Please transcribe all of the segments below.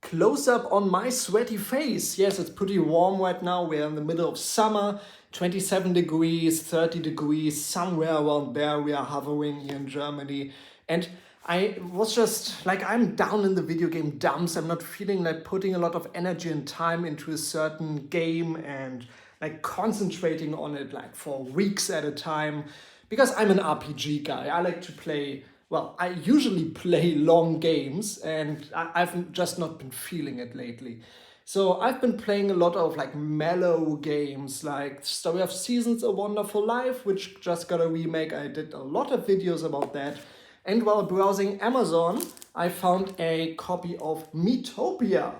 close-up on my sweaty face. Yes, it's pretty warm right now. We're in the middle of summer, 27 degrees, 30 degrees, somewhere around there we are hovering here in Germany. And I was just like, I'm down in the video game dumps. I'm not feeling like putting a lot of energy and time into a certain game and like concentrating on it like for weeks at a time, because I'm an RPG guy. I like to play, well, I usually play long games, and I've just not been feeling it lately. So I've been playing a lot of like mellow games, like Story of Seasons, A Wonderful Life, which just got a remake. I did a lot of videos about that. And while browsing Amazon, I found a copy of Miitopia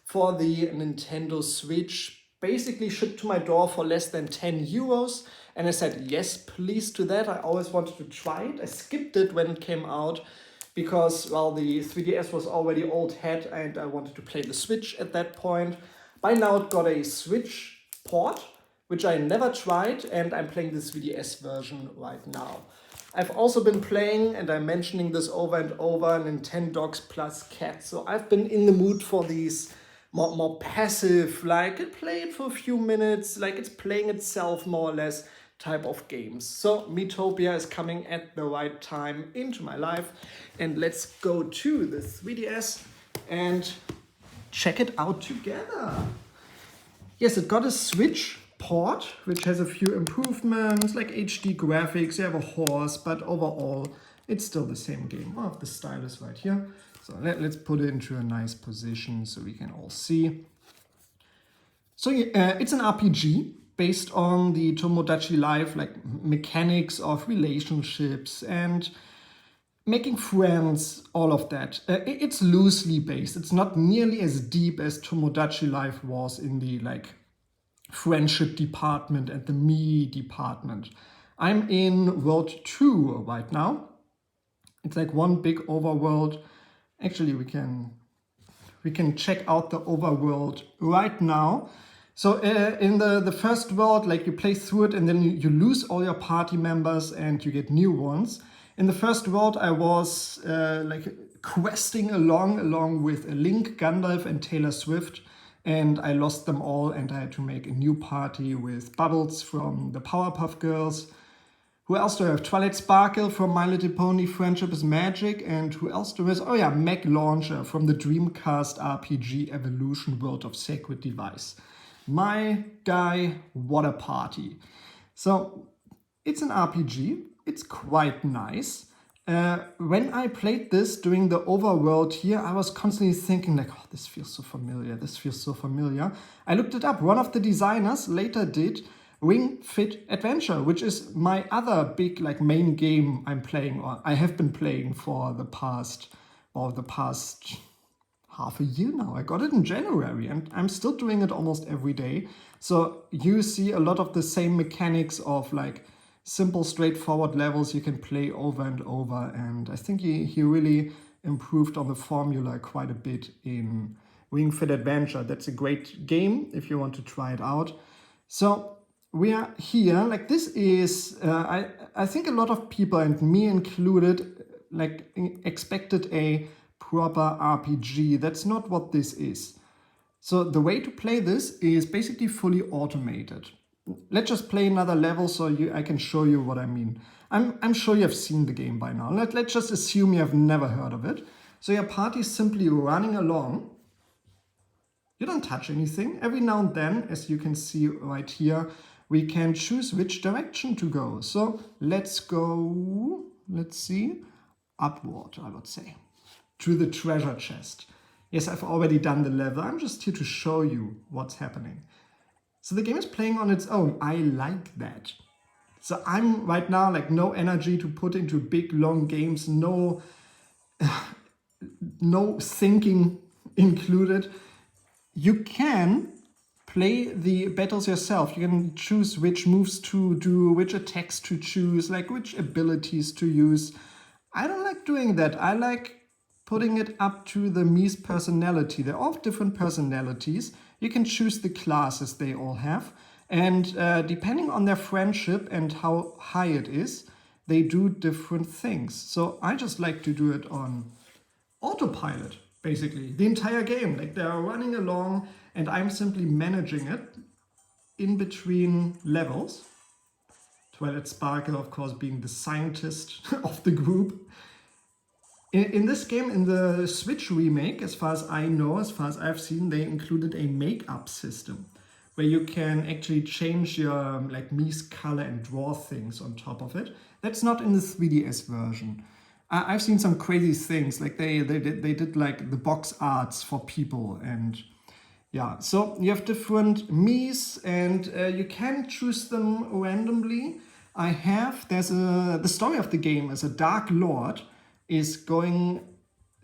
for the Nintendo Switch, basically shipped to my door for less than 10 euros. And I said, yes, please to that. I always wanted to try it. I skipped it when it came out because, well, the 3DS was already old hat and I wanted to play the Switch at that point. By now it got a Switch port, which I never tried, and I'm playing the 3DS version right now. I've also been playing, and I'm mentioning this over and over, Nintendogs plus Cats. So I've been in the mood for these more passive, like play it for a few minutes, like it's playing itself more or less type of games. So Miitopia is coming at the right time into my life. And let's go to the 3DS and check it out together. Yes, it got a Switch port, which has a few improvements, like HD graphics, you have a horse, but overall, it's still the same game. Oh, the stylus right here. So let's put it into a nice position so we can all see. So it's an RPG based on the Tomodachi Life, like mechanics of relationships and making friends, all of that. It's loosely based. It's not nearly as deep as Tomodachi Life was in the like friendship department and the me department. I'm in world 2 right now. It's like one big overworld. Actually, we can check out the overworld right now. So in the first world, like you play through it and then you lose all your party members and you get new ones. In the first world, I was like questing along with Link, Gandalf, and Taylor Swift. And I lost them all, and I had to make a new party with Bubbles from the Powerpuff Girls. Who else do I have? Twilight Sparkle from My Little Pony Friendship is Magic. And who else do I have? Oh yeah, Meg Launcher from the Dreamcast RPG Evolution World of Sacred Device. My guy, what a party. So it's an RPG. It's quite nice. When I played this during the overworld here, I was constantly thinking like, oh, this feels so familiar, this feels so familiar. I looked it up. One of the designers later did Ring Fit Adventure, which is my other big like main game I'm playing, or I have been playing for the past half a year now. I got it in January and I'm still doing it almost every day. So you see a lot of the same mechanics of like simple, straightforward levels you can play over and over. And I think he really improved on the formula quite a bit in Ring Fit Adventure. That's a great game if you want to try it out. So we are here, like this is, I think a lot of people, and me included, like expected a proper RPG. That's not what this is. So the way to play this is basically fully automated. Let's just play another level so I can show you what I mean. I'm sure you have seen the game by now. Let's just assume you have never heard of it. So your party is simply running along. You don't touch anything. Every now and then, as you can see right here, we can choose which direction to go. So let's go, let's see, upward, I would say, to the treasure chest. Yes, I've already done the level. I'm just here to show you what's happening. So the game is playing on its own. I like that. So I'm right now like no energy to put into big long games, no thinking included. You can play the battles yourself. You can choose which moves to do, which attacks to choose, like which abilities to use. I don't like doing that. I like putting it up to the Mii's personality. They're all different personalities. You can choose the classes they all have. And depending on their friendship and how high it is, they do different things. So I just like to do it on autopilot, basically. The entire game, like they are running along and I'm simply managing it in between levels. Twilight Sparkle, of course, being the scientist of the group. In this game, in the Switch remake, as far as I know, as far as I've seen, they included a make-up system where you can actually change your like Mii's color and draw things on top of it. That's not in the 3DS version. I've seen some crazy things, like they did like the box arts for people, and yeah, so you have different Mii's and you can choose them randomly. The story of the game is a Dark Lord is going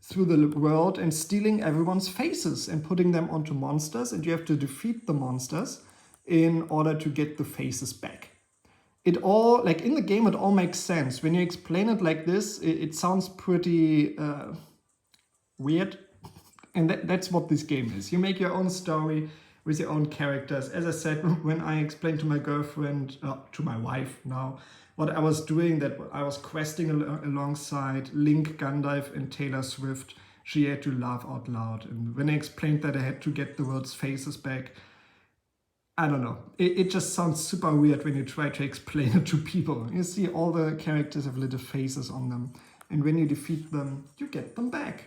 through the world and stealing everyone's faces and putting them onto monsters, and you have to defeat the monsters in order to get the faces back. It all, like in the game, it all makes sense. When you explain it like this, it sounds pretty weird. And that's what this game is. You make your own story with your own characters. As I said, when I explained to my girlfriend, to my wife now, what I was doing, that I was questing alongside Link, Gandalf, and Taylor Swift, she had to laugh out loud. And when I explained that I had to get the world's faces back, I don't know. It just sounds super weird when you try to explain it to people. You see all the characters have little faces on them. And when you defeat them, you get them back.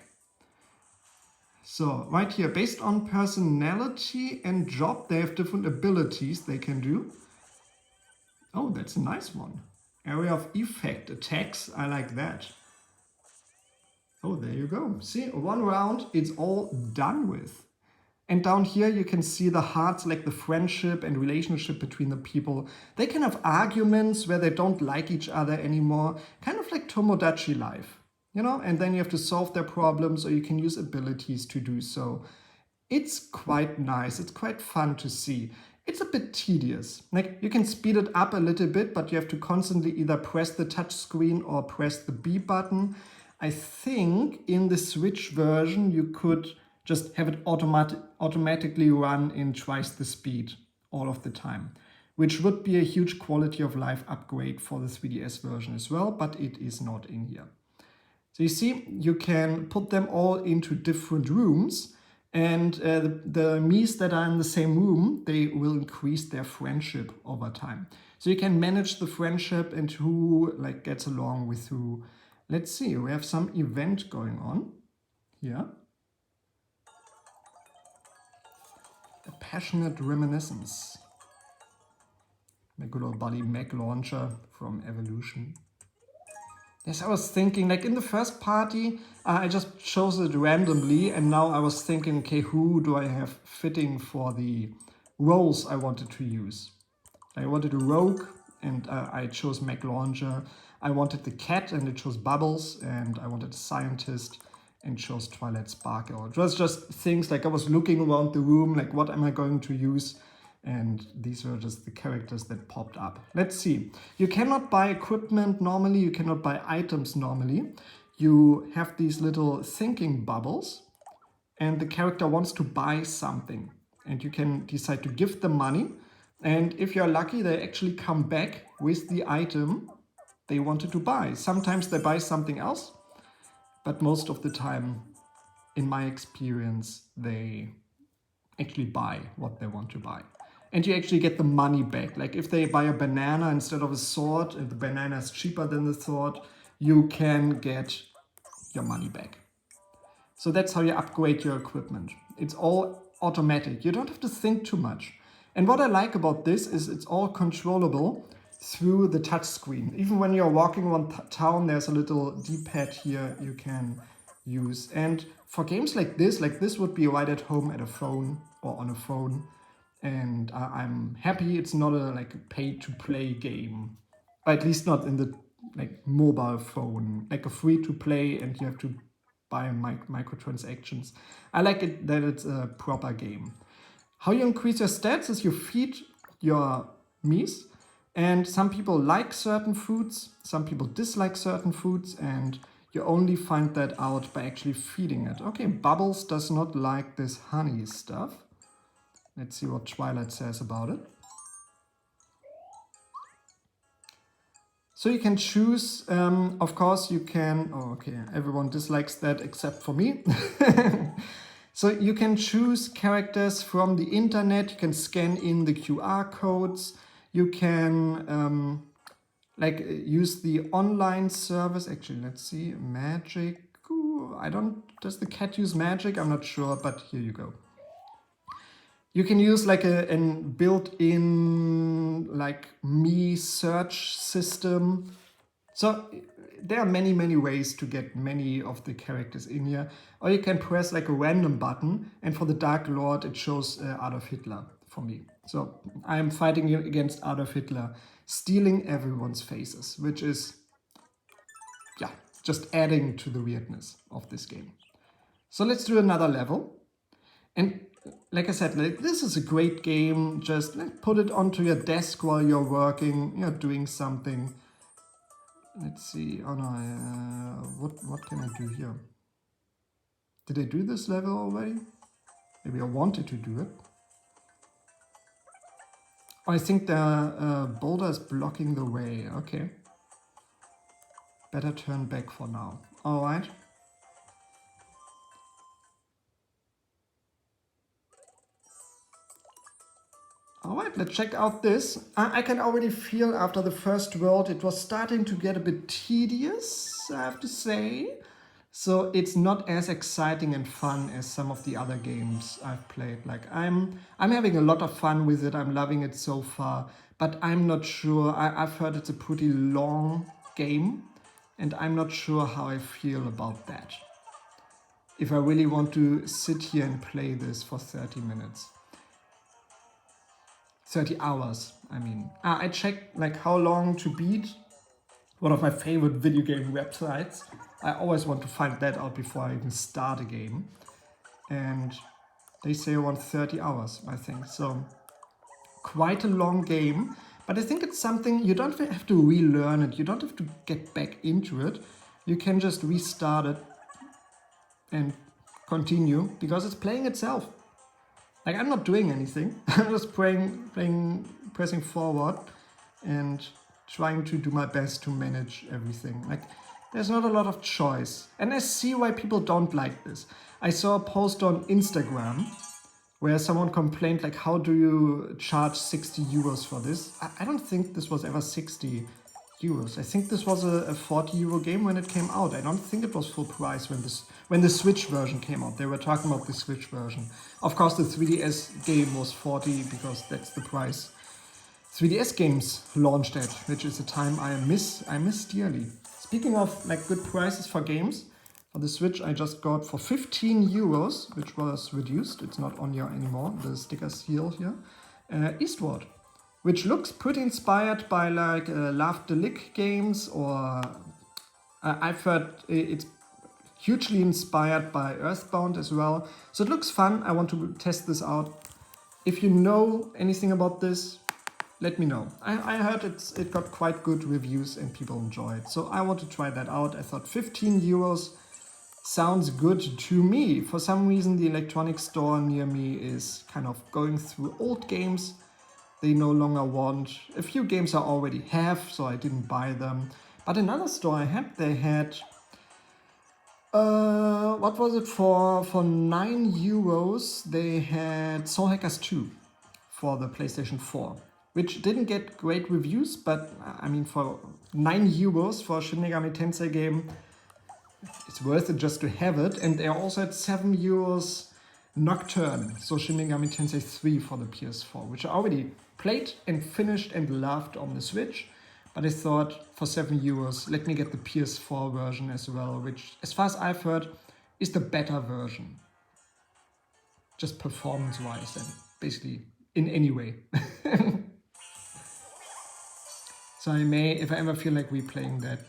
So right here, based on personality and job, they have different abilities they can do. Oh, that's a nice one. Area of effect, attacks, I like that. Oh, there you go. See, one round, it's all done with. And down here you can see the hearts, like the friendship and relationship between the people. They can have arguments where they don't like each other anymore, kind of like Tomodachi Life, you know? And then you have to solve their problems, or you can use abilities to do so. It's quite nice, it's quite fun to see. It's a bit tedious. Like, you can speed it up a little bit, but you have to constantly either press the touch screen or press the B button. I think in the Switch version you could just have it automatically run in twice the speed all of the time, which would be a huge quality of life upgrade for the 3DS version as well, but it is not in here. So you see, you can put them all into different rooms, and the Mii's that are in the same room, they will increase their friendship over time. So you can manage the friendship and who like gets along with who. Let's see, we have some event going on here. A passionate reminiscence. My good old buddy Mech Launcher from Evolution. Yes, I was thinking, like in the first party, I just chose it randomly, and now I was thinking, okay, who do I have fitting for the roles I wanted to use? I wanted a rogue, and I chose Mech Launcher. I wanted the cat, and it chose Bubbles, and I wanted a scientist, and chose Twilight Sparkle. It was just things like I was looking around the room, like what am I going to use? And these were just the characters that popped up. Let's see. You cannot buy equipment normally, you cannot buy items normally. You have these little thinking bubbles, and the character wants to buy something. And you can decide to give them money. And if you're lucky, they actually come back with the item they wanted to buy. Sometimes they buy something else, but most of the time, in my experience, they actually buy what they want to buy. And you actually get the money back. Like if they buy a banana instead of a sword, and the banana is cheaper than the sword, you can get your money back. So that's how you upgrade your equipment. It's all automatic. You don't have to think too much. And what I like about this is it's all controllable through the touch screen. Even when you're walking around town, there's a little D-pad here you can use. And for games like this would be right at home at a phone or on a phone. And I'm happy it's not a pay-to-play game, or at least not in the mobile phone, like a free-to-play and you have to buy microtransactions. I like it that it's a proper game. How you increase your stats is you feed your Mii's, and some people like certain foods, some people dislike certain foods, and you only find that out by actually feeding it. Okay, Bubbles does not like this honey stuff. Let's see what Twilight says about it. So you can choose, of course you can, oh okay, everyone dislikes that except for me. So you can choose characters from the internet, you can scan in the QR codes, you can use the online service. Actually, let's see, magic. Ooh, does the cat use magic? I'm not sure, but here you go. You can use like a built-in like me search system. So there are many ways to get many of the characters in here. Or you can press like a random button, and for the Dark Lord it shows Adolf Hitler for me. So I'm fighting against Adolf Hitler, stealing everyone's faces, which is, yeah, just adding to the weirdness of this game. So let's do another level. And like I said, this is a great game. Just put it onto your desk while you're working, you're doing something. Let's see. Oh no, what can I do here? Did I do this level already? Maybe I wanted to do it. Oh, I think the boulder is blocking the way. Okay. Better turn back for now. All right. Alright, let's check out this. I can already feel after the first world it was starting to get a bit tedious, I have to say. So it's not as exciting and fun as some of the other games I've played. Like I'm having a lot of fun with it, I'm loving it so far, but I'm not sure. I've heard it's a pretty long game, and I'm not sure how I feel about that. If I really want to sit here and play this for 30 minutes. 30 hours, I mean. I checked like how long to beat. One of my favorite video game websites. I always want to find that out before I even start a game. And they say around 30 hours, I think. So quite a long game. But I think it's something you don't have to relearn it. You don't have to get back into it. You can just restart it and continue because it's playing itself. Like I'm not doing anything. I'm just pressing forward and trying to do my best to manage everything. Like there's not a lot of choice. And I see why people don't like this. I saw a post on Instagram where someone complained like, how do you charge 60 euros for this? I don't think this was ever 60 euros. I think this was a 40 euro game when it came out. I don't think it was full price when the Switch version came out. They were talking about the Switch version. Of course, the 3DS game was 40 because that's the price 3DS games launched at, which is a time I miss dearly. Speaking of like good prices for games, for the Switch I just got for 15 euros, which was reduced. It's not on here anymore. The sticker seal here. Eastward, which looks pretty inspired by like Love the Lick games, or I've heard it's hugely inspired by Earthbound as well. So it looks fun. I want to test this out. If you know anything about this, let me know. I heard it got quite good reviews and people enjoy it. So I want to try that out. I thought 15 euros sounds good to me. For some reason, the electronics store near me is kind of going through old games they no longer want. A few games I already have, so I didn't buy them. But another store I had, they had, what was it, for 9 euros, they had Soul Hackers 2 for the PlayStation 4. Which didn't get great reviews, but I mean, for 9 euros for a Shin Megami Tensei game, it's worth it just to have it. And they also had 7 euros Nocturne, so Shin Megami Tensei 3 for the PS4, which I already played and finished and loved on the Switch. But I thought for 7 euros, let me get the PS4 version as well, which, as far as I've heard, is the better version. Just performance-wise and basically in any way. So I may, if I ever feel like replaying that,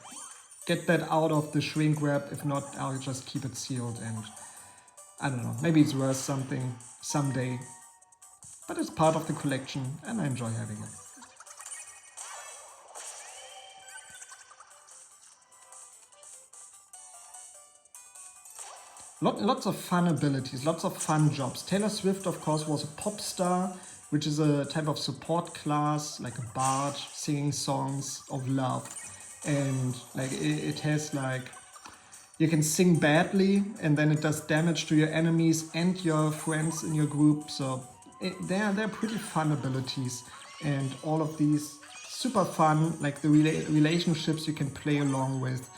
get that out of the shrink wrap. If not, I'll just keep it sealed, and I don't know, maybe it's worth something someday. But it's part of the collection and I enjoy having it. Lots of fun abilities, lots of fun jobs. Taylor Swift, of course, was a pop star, which is a type of support class, like a bard, singing songs of love. and like it has like, you can sing badly and then it does damage to your enemies and your friends in your group. So they're pretty fun abilities, and all of these super fun, like the relationships you can play along with.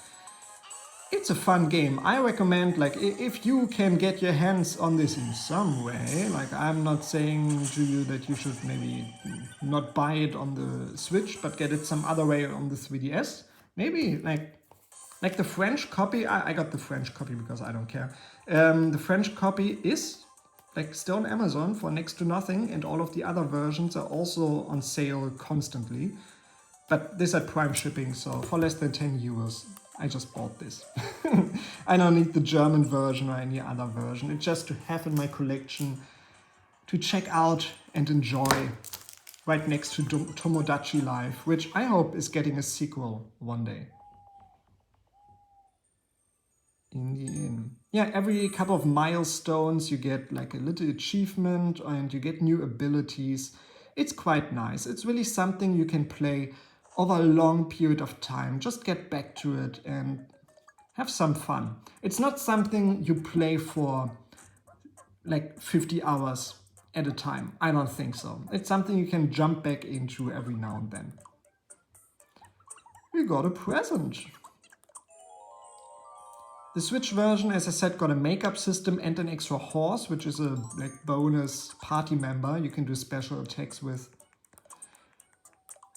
It's a fun game. I recommend, like, if you can get your hands on this in some way, like, I'm not saying to you that you should maybe not buy it on the Switch, but get it some other way on the 3DS. Maybe, like the French copy, I got the French copy because I don't care. The French copy is like still on Amazon for next to nothing, and all of the other versions are also on sale constantly. But this at Prime shipping, so for less than 10 euros, I just bought this. I don't need the German version or any other version. It's just to have in my collection to check out and enjoy right next to Tomodachi Life, which I hope is getting a sequel one day. In the inn. Yeah, every couple of milestones you get like a little achievement and you get new abilities. It's quite nice. It's really something you can play over a long period of time. Just get back to it and have some fun. It's not something you play for like 50 hours at a time. I don't think so. It's something you can jump back into every now and then. We got a present. The Switch version, as I said, got a makeup system and an extra horse, which is a like bonus party member you can do special attacks with.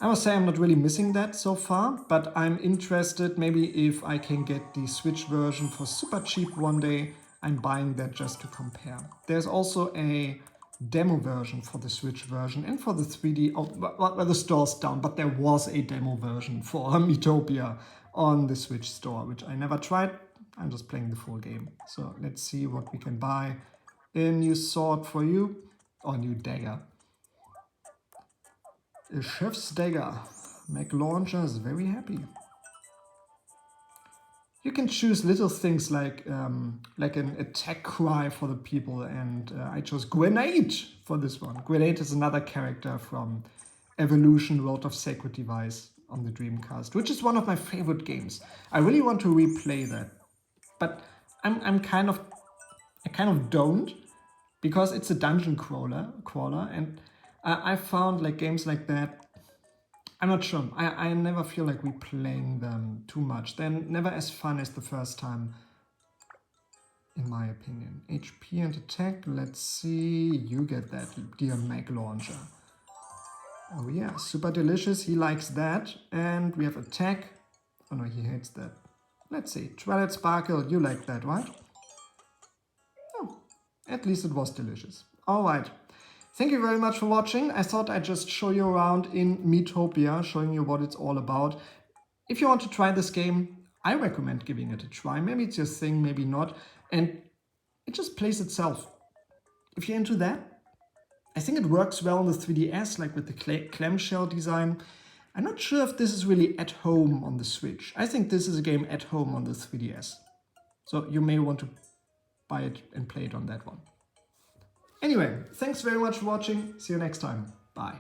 I must say I'm not really missing that so far, but I'm interested maybe if I can get the Switch version for super cheap one day. I'm buying that just to compare. There's also a demo version for the Switch version and for the 3D. Oh, well, the store's down, but there was a demo version for Miitopia on the Switch store, which I never tried. I'm just playing the full game. So let's see what we can buy. A new sword for you, or new dagger. A chef's dagger. Mac Launcher is very happy. You can choose little things like an attack cry for the people, and I chose Grenade for this one. Grenade is another character from Evolution World of Sacred Device on the Dreamcast, which is one of my favorite games. I really want to replay that, but I kind of don't, because it's a dungeon crawler, and I found like games like that. I'm not sure. I never feel like replaying them too much. They're never as fun as the first time, in my opinion. HP and attack. Let's see. You get that, dear Mac Launcher. Oh yeah, super delicious. He likes that. And we have attack. Oh no, he hates that. Let's see. Twilight Sparkle. You like that, right? Oh, at least it was delicious. All right. Thank you very much for watching. I thought I'd just show you around in Miitopia, showing you what it's all about. If you want to try this game, I recommend giving it a try. Maybe it's your thing, maybe not. And it just plays itself. If you're into that, I think it works well on the 3DS, like with the clamshell design. I'm not sure if this is really at home on the Switch. I think this is a game at home on the 3DS. So you may want to buy it and play it on that one. Anyway, thanks very much for watching. See you next time. Bye.